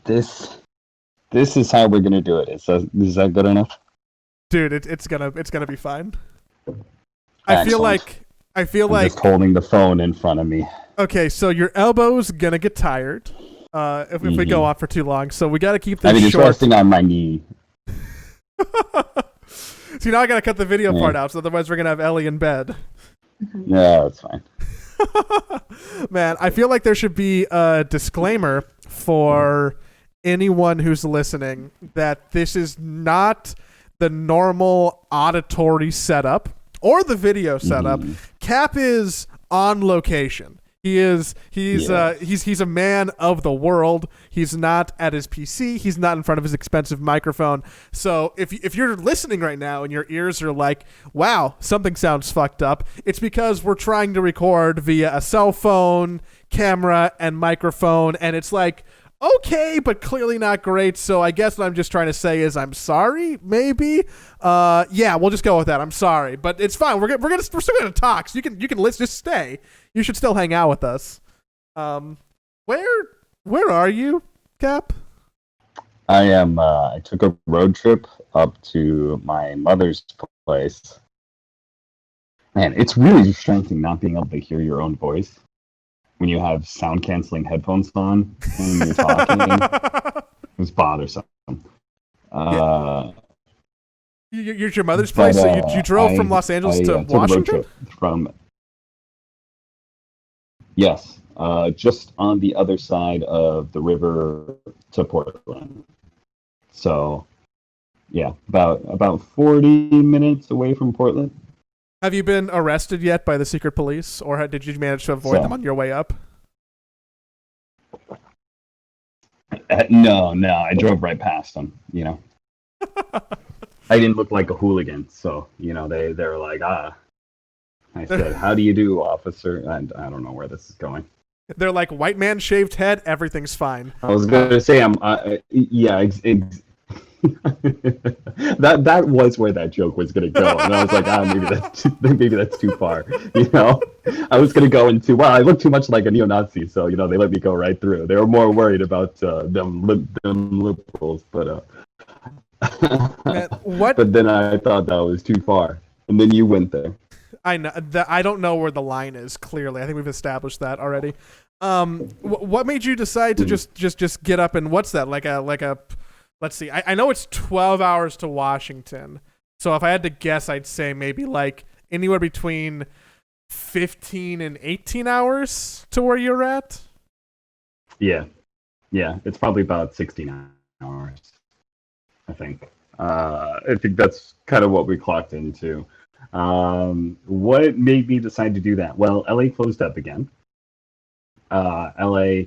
this this is how we're gonna do it. Is that good enough? Dude, it's gonna be fine. I feel Excellent. like I feel I'm just like holding the phone in front of me. okay, so your elbow's gonna get tired if we go Hmm. on for too long. So we got to keep I this mean, it's short. resting on my knee. See, now I gotta cut the video Yeah. part out, so otherwise we're gonna have Ellie in bed. Yeah, that's fine. Man, I feel like there should be a disclaimer for anyone who's listening that this is not the normal auditory setup or the video setup. Mhm. Cap is on location. He's a man of the world. He's not at his PC. He's not in front of his expensive microphone. So if you're listening right now and your ears are like, wow, something sounds fucked up, it's because we're trying to record via a cell phone, camera, and microphone, and it's like, okay, but clearly not great. So I guess what I'm just trying to say is I'm sorry, maybe. Yeah, we'll just go with that. I'm sorry, but it's fine. We're still gonna talk. So you can let's just stay. You should still hang out with us. Where are you, Cap? I am. I took a road trip up to my mother's place. Man, it's really distracting not being able to hear your own voice when you have sound canceling headphones on and you're talking. It's bothersome. Your mother's place. So you drove from Los Angeles to took a road Washington. trip from yes, just on the other side of the river to Portland. So yeah, about 40 minutes away from Portland. Have you been arrested yet by the secret police, or did you manage to avoid them on your way up? No, I drove right past them. I didn't look like a hooligan, so they were like, ah. I said, "How do you do, officer?" And I don't know where this is going. They're like, white man, shaved head, everything's fine. I was gonna say, yeah, that was where that joke was gonna go, and I was like, maybe that's too far. I was gonna go into, well, I look too much like a neo-Nazi, so they let me go right through. They were more worried about them liberals, but Man, what? but then I thought that was too far, and then you went there. I know that I don't know where the line is. Clearly, I think we've established that already. What made you decide to just get up and what's that like a? Let's see. I know it's 12 hours to Washington, so if I had to guess, I'd say maybe like anywhere between 15 and 18 hours to where you're at. Yeah, it's probably about 69 hours. I think that's kind of what we clocked into. What made me decide to do that? Well, LA closed up again. LA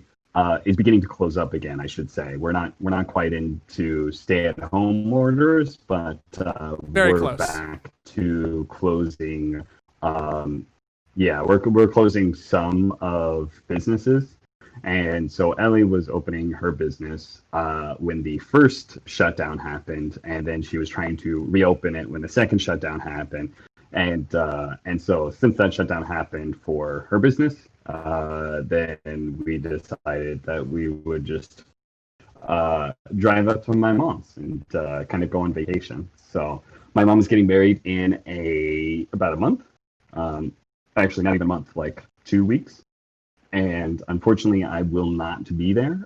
is beginning to close up again, I should say. We're not quite into stay-at-home orders, but Very we're close. back to closing. Yeah, we're closing some of businesses. And so Ellie was opening her business when the first shutdown happened, and then she was trying to reopen it when the second shutdown happened. And so since that shutdown happened for her business, then we decided that we would just drive up to my mom's and kind of go on vacation. So my mom's getting married in about a month. Actually, not even a month, like 2 weeks. And unfortunately, I will not be there.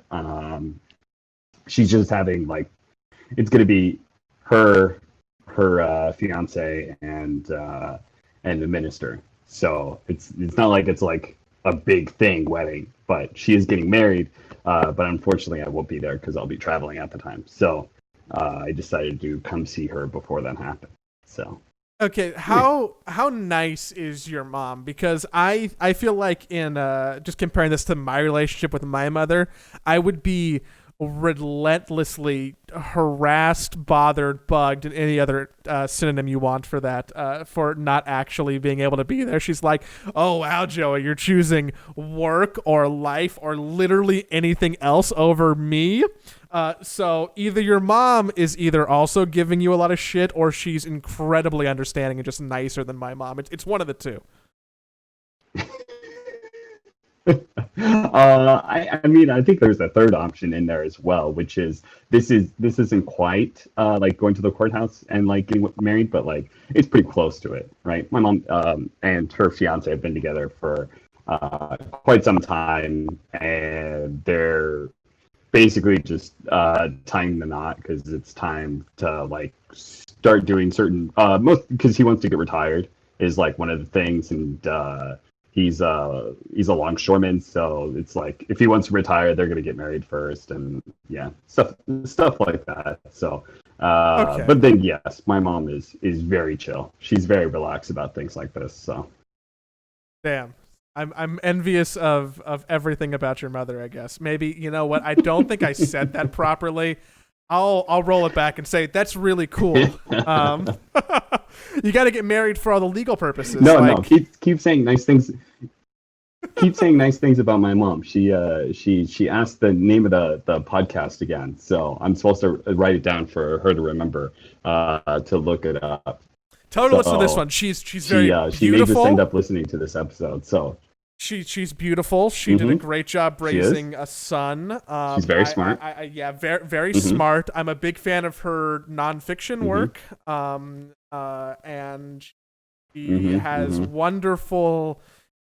She's just having it's going to be her fiance and the minister. So it's not like it's like a big thing wedding, but she is getting married. But unfortunately, I won't be there because I'll be traveling at the time. So I decided to come see her before that happened. So. Okay, how nice is your mom? Because I feel like in just comparing this to my relationship with my mother, I would be relentlessly harassed, bothered, bugged, and any other synonym you want for that, for not actually being able to be there. She's like, oh, wow, Joey, you're choosing work or life or literally anything else over me. So either your mom is either also giving you a lot of shit or she's incredibly understanding and just nicer than my mom. It's one of the two. I mean, I think there's a third option in there as well, which is this isn't quite like going to the courthouse and like getting married, but like it's pretty close to it, right? My mom and her fiance have been together for quite some time, and they're basically just tying the knot because it's time to like start doing certain most because he wants to get retired is like one of the things, and he's a longshoreman, so it's like if he wants to retire, they're gonna get married first, and yeah, stuff like that. So, Okay. but then yes, my mom is very chill. She's very relaxed about things like this. So Damn. I'm envious of everything about your mother, I guess. Maybe, you know what? I don't think I said that properly. I'll roll it back and say that's really cool. Um, you got to get married for all the legal purposes. no, like, no, keep saying nice things. Keep saying nice things about my mom. She asked the name of the podcast again, so I'm supposed to write it down for her to remember to look it up. tell her to listen to this So one. She's very she may just end beautiful. up listening to this episode. So She's beautiful. She did a great job she is. raising a son. She's very smart. Yeah, very Mm-hmm. smart. I'm a big fan of her nonfiction work. And she has wonderful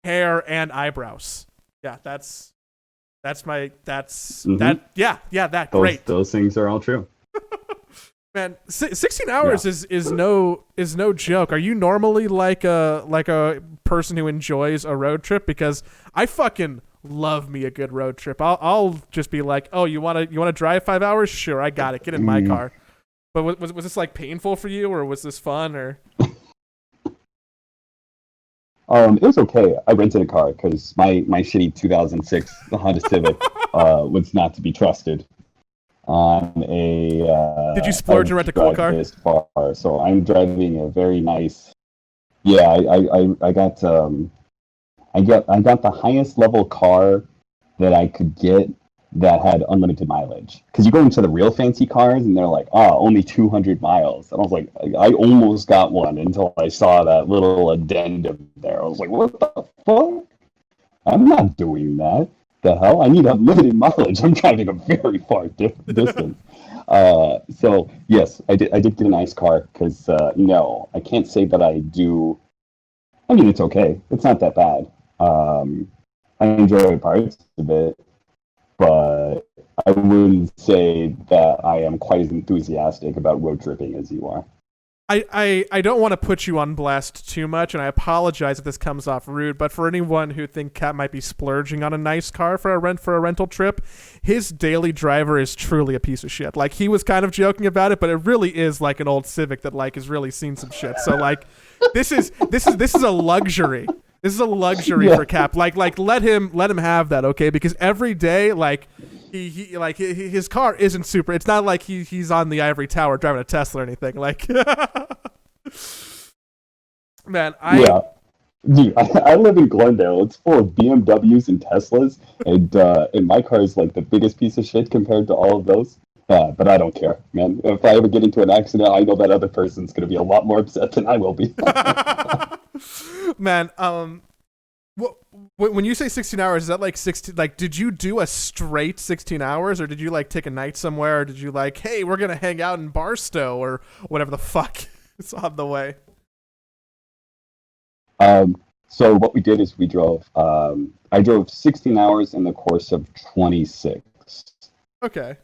hair and eyebrows. Yeah, that's that. Yeah, that great. Those things are all true. Man, 16 hours is no joke. Are you normally like a person who enjoys a road trip? Because I fucking love me a good road trip. I'll just be like, oh, you wanna drive 5 hours? Sure, I got it. Get in my car. But was this like painful for you, or was this fun, or? It was okay. I rented a car because my shitty 2006 Honda Civic was not to be trusted on a. Did you splurge and rent a cool car? This far, so I'm driving a very nice. Yeah, I got I got the highest level car that I could get that had unlimited mileage. Because you go into the real fancy cars and they're like, only 200 miles. And I was like, I almost got one until I saw that little addendum there. I was like, what the fuck? I'm not doing that. The hell? I need unlimited mileage. I'm driving a very far distance. So yes, I did get a nice car because no, I can't say that I do. I mean, it's okay. It's not that bad. I enjoy parts of it, but I wouldn't say that I am quite as enthusiastic about road tripping as you are. I don't want to put you on blast too much, and I apologize if this comes off rude, but for anyone who think Kat might be splurging on a nice car for a rental trip, his daily driver is truly a piece of shit. Like, he was kind of joking about it, but it really is like an old Civic that like has really seen some shit. So like this is a luxury. This is a luxury for Cap. Like let him have that, okay? Because every day, like he like his car isn't super. It's not like he's on the ivory tower driving a Tesla or anything. Like, man, Dude, I live in Glendale. It's full of BMWs and Teslas, and my car is like the biggest piece of shit compared to all of those. But I don't care, man. If I ever get into an accident, I know that other person's gonna be a lot more upset than I will be. Man, when you say 16 hours, is that like 16? Like, did you do a straight 16 hours, or did you like take a night somewhere, or did you like, hey, we're gonna hang out in Barstow or whatever the fuck is on the way? So what we did is we drove. I drove 16 hours in the course of 26. Okay.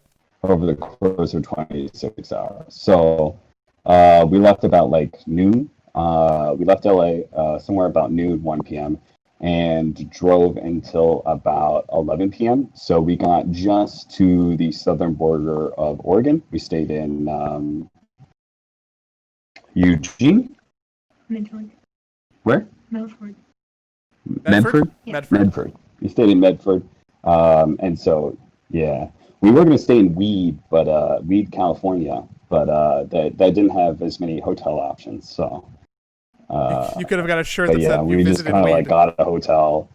Over the course of 26 hours. So we left about like noon. We left LA somewhere about noon, 1 p.m. and drove until about 11 p.m. So we got just to the southern border of Oregon. We stayed in Eugene. Medford. Where? Medford. Medford? Yeah. Medford. We stayed in Medford. And so, yeah. We were going to stay in Weed, California, but that didn't have as many hotel options. So you could have got a shirt that said we you just visited kind of Weed. like got a hotel.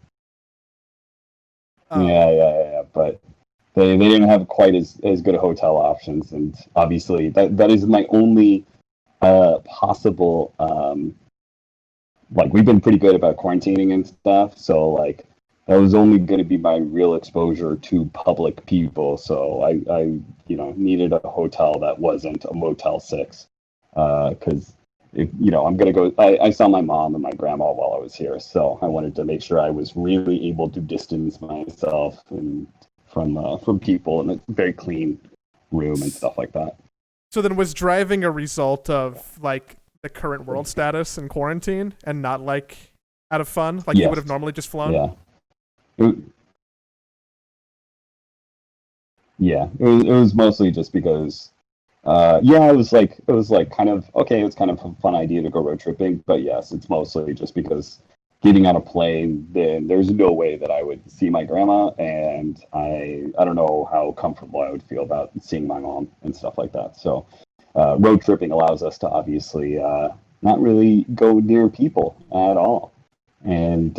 Oh. Yeah. But they didn't have quite as good a hotel options, and obviously that is my only possible. Like, we've been pretty good about quarantining and stuff, so like that was only going to be my real exposure to public people. So I needed a hotel that wasn't a Motel 6, because I'm going to go. I saw my mom and my grandma while I was here, so I wanted to make sure I was really able to distance myself from people in a very clean room and stuff like that. So then, was driving a result of like the current world status in quarantine, and not like out of fun, like you would have normally just flown? Yeah. It was mostly just because, it was like kind of okay. It was kind of a fun idea to go road tripping, but yes, it's mostly just because getting on a plane, then there's no way that I would see my grandma, and I don't know how comfortable I would feel about seeing my mom and stuff like that. So, road tripping allows us to obviously not really go near people at all, and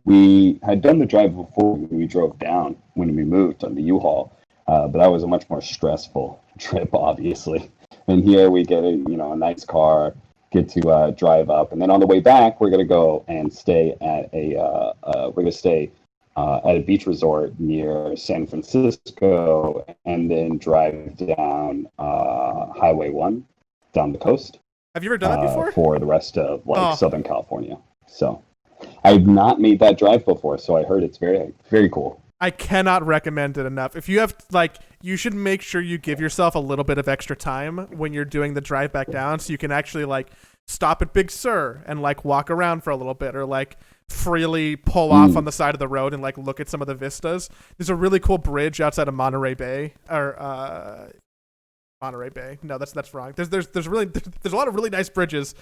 we had done the drive before when we drove down when we moved on the U-Haul, but that was a much more stressful trip, obviously. And here we get a nice car, get to drive up, and then on the way back we're gonna go and stay at a beach resort near San Francisco, and then drive down Highway 1 down the coast. Have you ever done that before? For the rest of Southern California. So I've not made that drive before, so I heard it's very, very cool. I cannot recommend it enough. If you have, you should make sure you give yourself a little bit of extra time when you're doing the drive back down, so you can actually, stop at Big Sur and, walk around for a little bit, or, freely pull off on the side of the road and, look at some of the vistas. There's a really cool bridge outside of Monterey Bay, or, Monterey Bay. No, that's wrong. There's a lot of really nice bridges.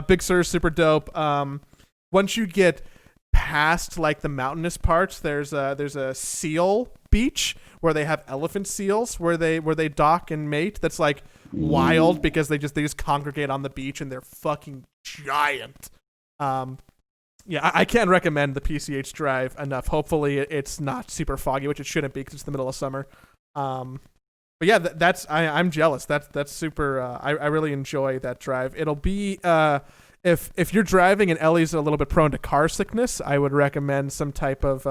Big Sur is super dope. Once you get past the mountainous parts, there's a seal beach where they have elephant seals where they dock and mate. That's wild because they just congregate on the beach and they're fucking giant. I can't recommend the PCH drive enough. Hopefully it's not super foggy, which it shouldn't be because it's the middle of summer. But yeah, I'm jealous. That's super. I really enjoy that drive. It'll be if you're driving and Ellie's a little bit prone to car sickness, I would recommend some type of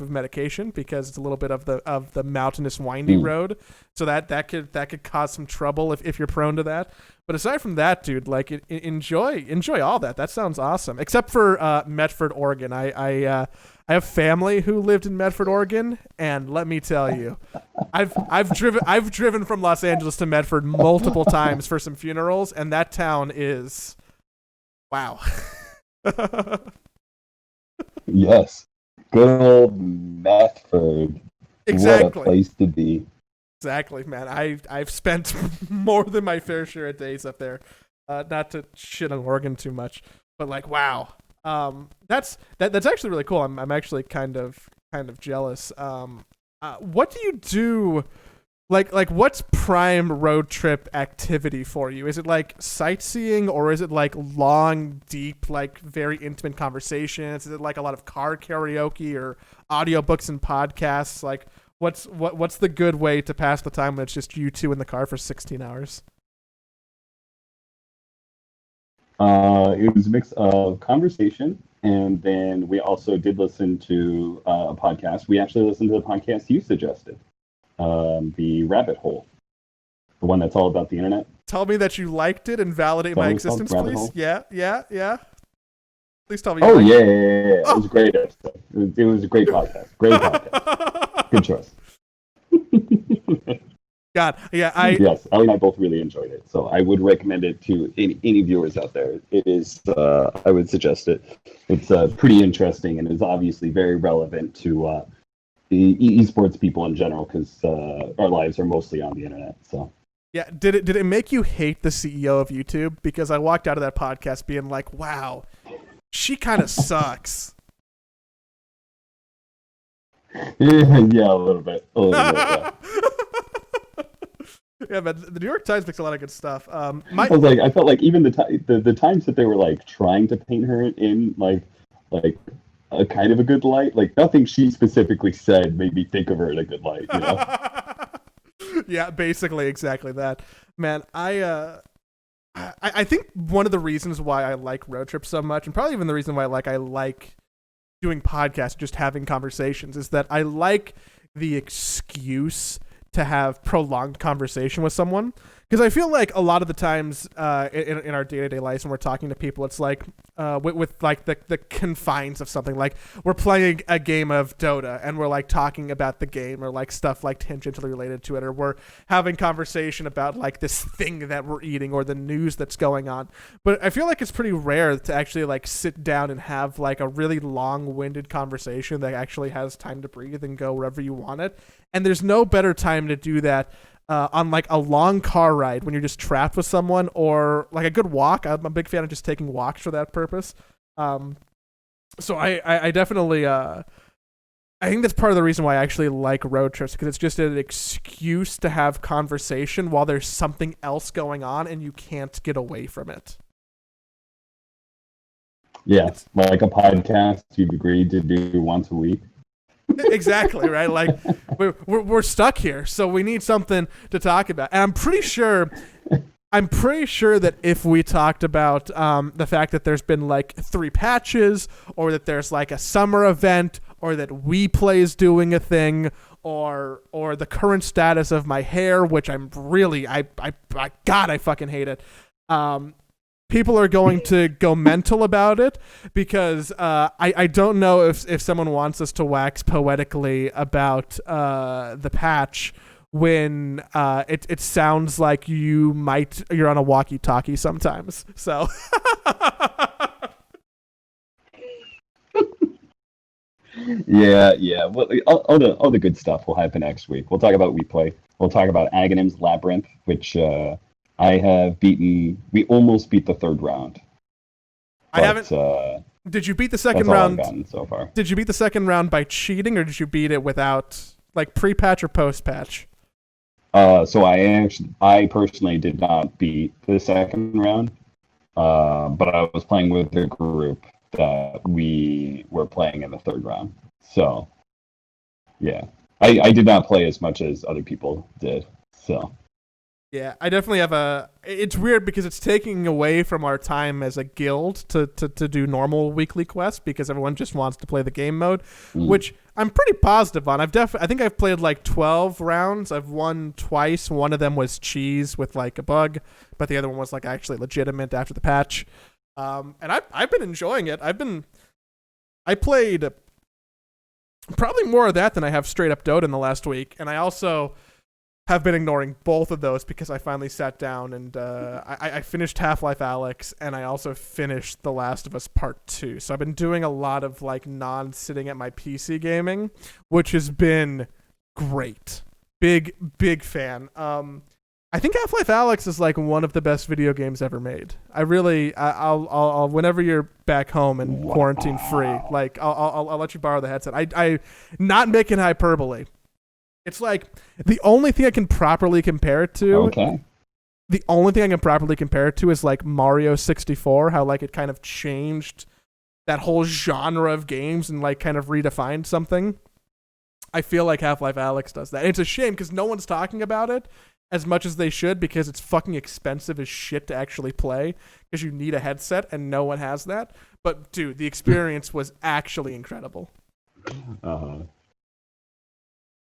medication, because it's a little bit of the mountainous windy road, so that could cause some trouble if you're prone to that. But aside from that, dude, enjoy all that. That sounds awesome. Except for Medford, Oregon. I have family who lived in Medford, Oregon, and let me tell you, I've driven from Los Angeles to Medford multiple times for some funerals, and that town is wow. Yes. Good old Medford. Exactly. What a place to be. Exactly, man. I've spent more than my fair share of days up there. Not to shit on Oregon too much, but wow. That's actually really cool. I'm actually kind of jealous. What do you do? What's prime road trip activity for you? Is it sightseeing, or is it long, deep, very intimate conversations? Is it a lot of car karaoke or audiobooks and podcasts? What's the good way to pass the time when it's just you two in the car for 16 hours? It was a mix of conversation, and then we also did listen to a podcast. We actually listened to the podcast you suggested. The Rabbit Hole, the one that's all about the internet. Tell me that you liked it and validate my existence, please. Hole? Yeah. Please tell me. Oh yeah. It was a great episode. It was a great podcast. Great podcast. Good choice. God, yeah, yes, Ellie and I both really enjoyed it, so I would recommend it to any viewers out there. It is, I would suggest it. It's pretty interesting, and is obviously very relevant to the esports people in general, because our lives are mostly on the internet. So yeah, did it make you hate the CEO of YouTube? Because I walked out of that podcast being like, wow, she kind of sucks. Yeah, a little bit. Yeah. Yeah, but the New York Times makes a lot of good stuff. I felt like even the times that they were trying to paint her in a kind of a good light, nothing she specifically said made me think of her in a good light. You know? Yeah, basically exactly that. Man, I think one of the reasons why I like road trips so much, and probably even the reason why I like doing podcasts, just having conversations, is that I like the excuse to have prolonged conversation with someone. Because I feel like a lot of the times in our day-to-day lives when we're talking to people, it's like with like the confines of something. Like we're playing a game of Dota and we're like talking about the game or like stuff like tangentially related to it, or we're having conversation about like this thing that we're eating or the news that's going on. But I feel like it's pretty rare to actually like sit down and have like a really long-winded conversation that actually has time to breathe and go wherever you want it. And there's no better time to do that on like a long car ride when you're just trapped with someone, or like a good walk. I'm a big fan of just taking walks for that purpose. So I definitely I think that's part of the reason why I actually like road trips, because it's just an excuse to have conversation while there's something else going on and you can't get away from it. Yeah, like a podcast you've agreed to do once a week. Exactly, right? Like we're stuck here, so we need something to talk about. And I'm pretty sure that if we talked about the fact that there's been like 3 patches, or that there's like a summer event, or that WePlay is doing a thing, or the current status of my hair, which I'm really I fucking hate it. People are going to go mental about it, because I don't know if someone wants us to wax poetically about the patch when it sounds like you're on a walkie-talkie sometimes. So Yeah. Well, all the good stuff will happen next week. We'll talk about WePlay. We'll talk about Aghanim's Labyrinth, which I have beaten. We almost beat the 3rd round. I haven't. Did you beat the second round? I've gotten so far. Did you beat the second round by cheating, or did you beat it without, like, pre-patch or post-patch? So I personally did not beat the second round, but I was playing with the group that we were playing in the 3rd round. So, yeah, I did not play as much as other people did. So. Yeah, I definitely have it's weird because it's taking away from our time as a guild to do normal weekly quests, because everyone just wants to play the game mode, which I'm pretty positive on. I think I've played like 12 rounds. I've won twice. One of them was cheese with like a bug, but the other one was like actually legitimate after the patch. And I've been enjoying it. I played probably more of that than I have straight up Dota in the last week, and I also have been ignoring both of those because I finally sat down and I finished Half-Life Alyx, and I also finished The Last of Us Part 2. So I've been doing a lot of like non-sitting at my PC gaming, which has been great. Big fan. I think Half-Life Alyx is like one of the best video games ever made. I'll whenever you're back home and quarantine free, like I'll let you borrow the headset. I not making hyperbole. It's like the only thing I can properly compare it to. Okay. The only thing I can properly compare it to is like Mario 64, how like it kind of changed that whole genre of games and like kind of redefined something. I feel like Half-Life Alyx does that. And it's a shame because no one's talking about it as much as they should, because it's fucking expensive as shit to actually play, because you need a headset and no one has that. But dude, the experience was actually incredible.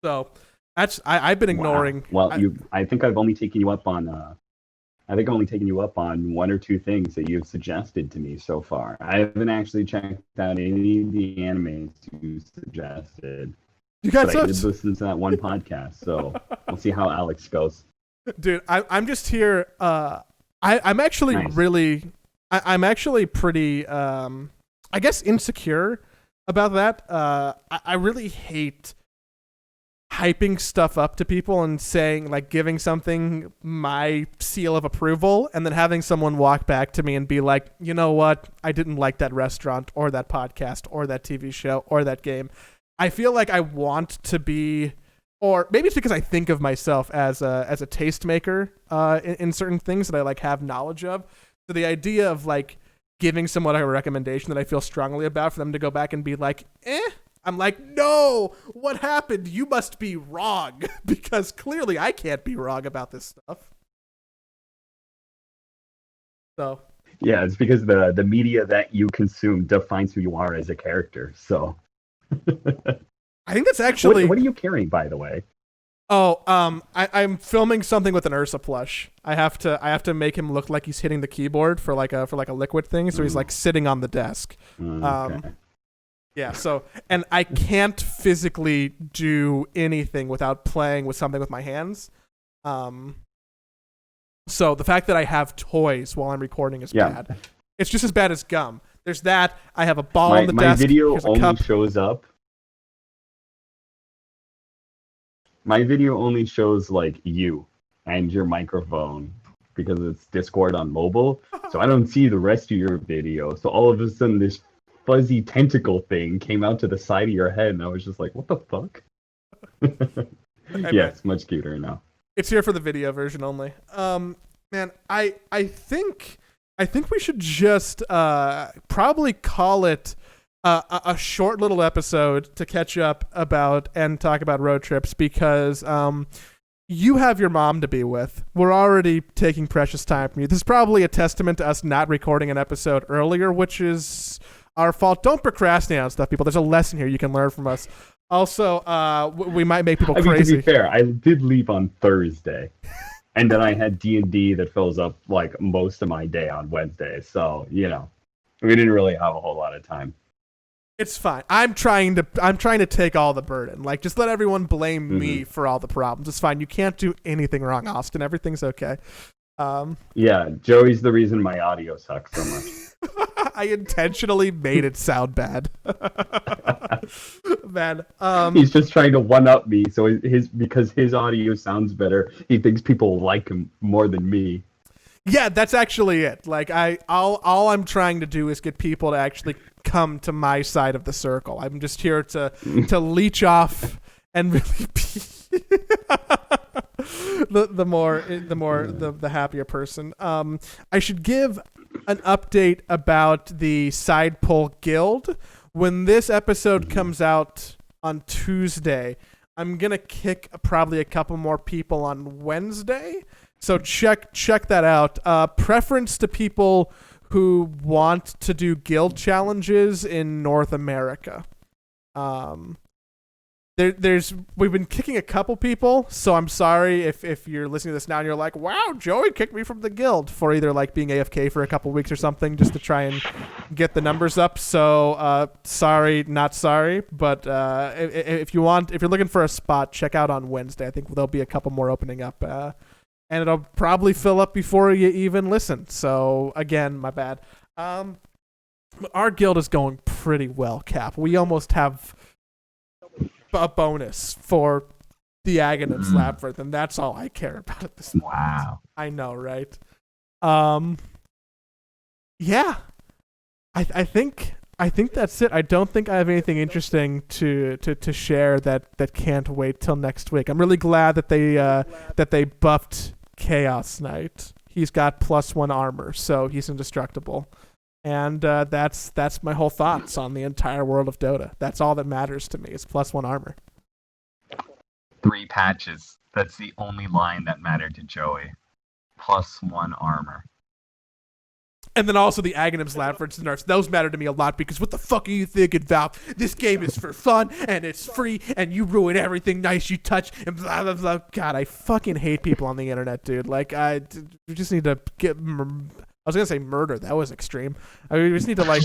So I've been ignoring. Wow. Well, I think I've only taken you up on. I think I've only taken you up on 1 or 2 things that you've suggested to me so far. I haven't actually checked out any of the animes you suggested. You got I did listen to that one podcast, so we'll see how Alex goes. Dude, I'm just here. I'm actually nice. I'm actually pretty. I guess insecure about that. I really hate hyping stuff up to people and saying, like, giving something my seal of approval, and then having someone walk back to me and be like, you know what, I didn't like that restaurant or that podcast or that TV show or that game. I feel like I want to be, or maybe it's because I think of myself as a tastemaker in certain things that I like have knowledge of. So the idea of like giving someone a recommendation that I feel strongly about for them to go back and be like, I'm like, no, what happened? You must be wrong, because clearly I can't be wrong about this stuff. So Yeah, it's because the media that you consume defines who you are as a character. So, I think that's actually. what are you carrying, by the way? Oh, I'm filming something with an Ursa plush. I have to make him look like he's hitting the keyboard for like a liquid thing. So he's like sitting on the desk. Okay. Yeah. So, and I can't physically do anything without playing with something with my hands. So the fact that I have toys while I'm recording is bad. It's just as bad as gum. There's that. I have a ball on the desk. My video Here's a only cup. shows up. My video only shows like you and your microphone because it's Discord on mobile. So I don't see the rest of your video. So all of a sudden this fuzzy tentacle thing came out to the side of your head and I was just like, what the fuck? It's much cuter now. It's here for the video version only. Man, I think we should just probably call it a short little episode to catch up about and talk about road trips because you have your mom to be with. We're already taking precious time from you. This is probably a testament to us not recording an episode earlier, which is our fault. Don't procrastinate on stuff, people. There's a lesson here you can learn from us. Also, we might make people crazy. To be fair, I did leave on Thursday, and then I had D&D that fills up like most of my day on Wednesday. So we didn't really have a whole lot of time. It's fine. I'm trying to take all the burden. Like, just let everyone blame me for all the problems. It's fine. You can't do anything wrong, Austin. Everything's okay. Yeah, Joey's the reason my audio sucks so much. I intentionally made it sound bad. Man, he's just trying to one-up me. So because his audio sounds better, he thinks people like him more than me. Yeah, that's actually it. Like all I'm trying to do is get people to actually come to my side of the circle. I'm just here to leech off and really be the happier person. I should give an update about the Side Pole Guild. When this episode comes out on Tuesday, I'm gonna kick probably a couple more people on Wednesday. So check that out. Preference to people who want to do guild challenges in North America. We've been kicking a couple people, so I'm sorry if you're listening to this now and you're like, wow, Joey kicked me from the guild for either like being AFK for a couple weeks or something just to try and get the numbers up. So sorry, not sorry, but if you're looking for a spot, check out on Wednesday. I think there'll be a couple more opening up, and it'll probably fill up before you even listen. So again, my bad. Our guild is going pretty well, Cap. We almost have a bonus for the Aghanim's Labyrinth, and that's all I care about at this point. Wow. I know, right? Yeah. I think that's it. I don't think I have anything interesting to share that can't wait till next week. I'm really glad that they buffed Chaos Knight. He's got +1 armor, so he's indestructible. And that's my whole thoughts on the entire world of Dota. That's all that matters to me is +1 armor. 3 patches. That's the only line that mattered to Joey. +1 armor. And then also the Aghanim's Labyrinth nerfs. Those matter to me a lot because what the fuck are you thinking, Valve? This game is for fun and it's free and you ruin everything nice you touch and blah, blah, blah. God, I fucking hate people on the internet, dude. Like, we just need to get... I was going to say murder. That was extreme. I mean, we just need to, like...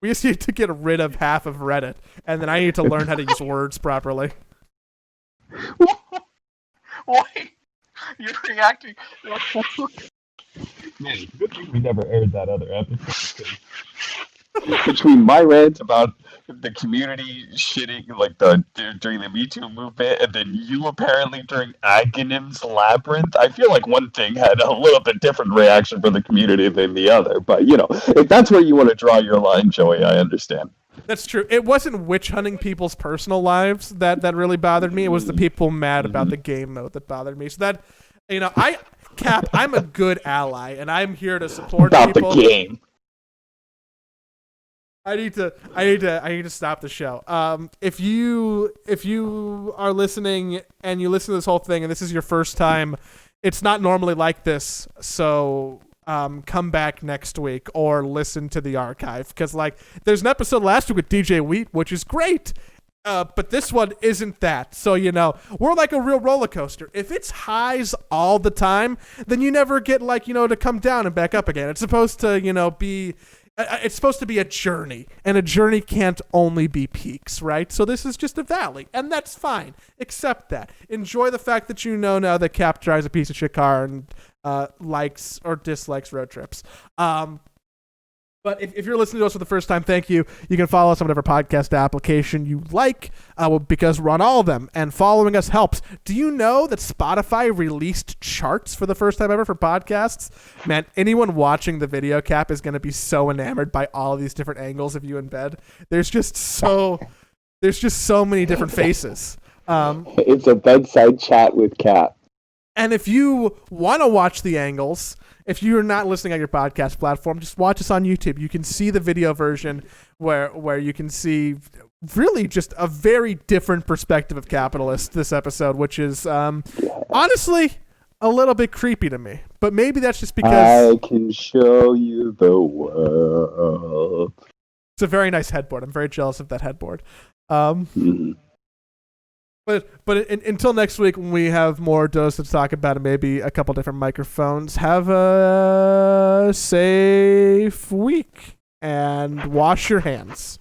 we just need to get rid of half of Reddit. And then I need to learn how to use words properly. Why? You're reacting... Man, good thing we never aired that other episode. Between my rant about the community shitting like during the Me Too movement, and then you apparently during Aghanim's Labyrinth, I feel like one thing had a little bit different reaction from the community than the other. But if that's where you want to draw your line, Joey, I understand. That's true. It wasn't witch hunting people's personal lives that really bothered me. It was the people mad about the game mode that bothered me. So that Cap, I'm a good ally, and I'm here to support people. About the game. I need to stop the show. If you are listening and you listen to this whole thing and this is your first time, it's not normally like this. So come back next week or listen to the archive, because like there's an episode last week with DJ Wheat, which is great. But this one isn't that. So, we're like a real roller coaster. If it's highs all the time, then you never get to come down and back up again. It's supposed to, be it's supposed to be a journey, and a journey can't only be peaks, right? So this is just a valley, and that's fine. Accept that. Enjoy the fact that now that Cap drives a piece of shit car and likes or dislikes road trips. But if you're listening to us for the first time, thank you. You can follow us on whatever podcast application you like, because we're on all of them, and following us helps. Do you know that Spotify released charts for the first time ever for podcasts? Man, anyone watching the video cap is going to be so enamored by all of these different angles of you in bed. There's just so many different faces. It's a bedside chat with Cap. And if you want to watch the angles, if you're not listening on your podcast platform, just watch us on YouTube. You can see the video version where you can see really just a very different perspective of capitalists this episode, which is honestly a little bit creepy to me. But maybe that's just because I can show you the world. It's a very nice headboard. I'm very jealous of that headboard. But until next week, when we have more Dota to talk about and maybe a couple different microphones, have a safe week and wash your hands.